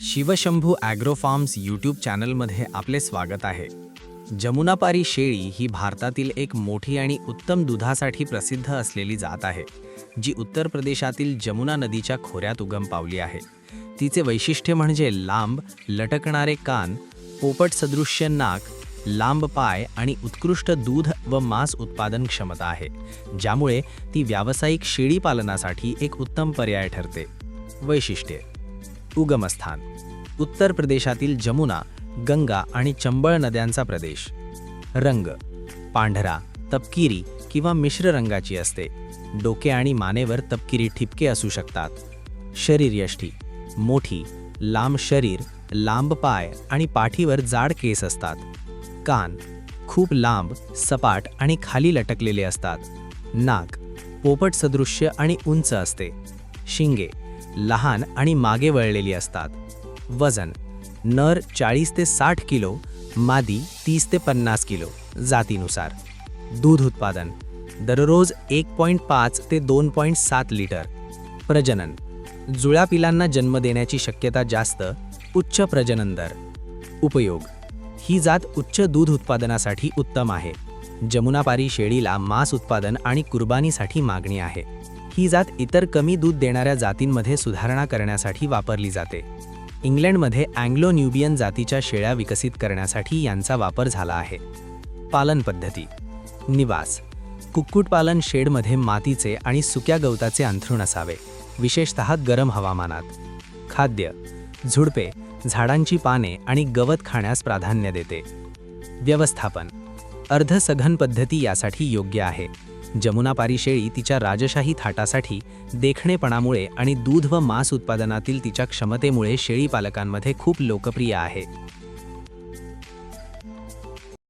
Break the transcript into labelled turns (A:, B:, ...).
A: Shivshambhu agro farms YouTube चॅनलमध्ये आपले स्वागत आहे. जमुनापारी शेळी ही भारतातील एक मोठी आणि उत्तम दुधासाठी प्रसिद्ध असलेली जात आहे, जी उत्तर प्रदेशातील जमुना नदीच्या खोऱ्यात उगम पावली आहे. तिचे वैशिष्ट्य म्हणजे लांब, लटकणारे कान, पोपट सदृश्य नाक, लांब पाय आणि उत्कृष्ट दूध व मांस उत्पादन क्षमता आहे, ज्यामुळे ती व्यावसायिक शेळी पालनासाठी एक उत्तम पर्याय ठरते. वैशिष्ट्ये: उगमस्थान: उत्तर प्रदेशातील जमुना, गंगा आणि चंबळ नद्यांचा प्रदेश. रंग: पांढरा, तपकिरी किंवा मिश्र रंगाची असते. डोके आणि मानेवर तपकिरी ठिपके असू शकतात. शरीरयष्टी: मोठी, लांब शरीर, लांब पाय आणि पाठीवर जाड केस असतात. कान: खूप लांब, सपाट आणि खाली लटकलेले असतात. नाक: पोपट सदृश्य आणि उंच असते. शिंगे: लहान आणि मागे वळलेली असतात. वजन: नर 40 ते 60 किलो, मादी 30 ते 50 किलो, जातीनुसार. दूध उत्पादन: दररोज 1.5 ते 2.7 लिटर. प्रजनन: जुळ्या पिलांना जन्म देण्याची शक्यता जास्त, उच्च प्रजनन दर. उपयोग: ही जात उच्च दूध उत्पादनासाठी उत्तम आहे. जमुनापारी शेळीला मांस उत्पादन आणि कुर्बानीसाठी मागणी आहे. ही जात इतर कमी दूध देणाऱ्या जातींमध्ये सुधारणा करण्यासाठी वापरली जाते. इंग्लंडमध्ये अँग्लो न्यूबियन जातीच्या शेळ्या विकसित करण्यासाठी यांचा वापर झाला आहे. पालन पद्धती: निवास: कुक्कुटपालन शेडमध्ये मातीचे आणि सुक्या गवताचे अंथरूण असावे, विशेषतः गरम हवामानात. खाद्य: झुडपे, झाडांची पाने आणि गवत खाण्यास प्राधान्य देते. व्यवस्थापन: अर्धसघन पद्धती यासाठी योग्य आहे. जमुनापारी शेळी तिच्या राजशाही थाटासाठी, देखणेपणामुळे आणि दूध व मांस उत्पादनातील तिच्या क्षमतेमुळे शेळी पालकांमध्ये खूप लोकप्रिय आहे.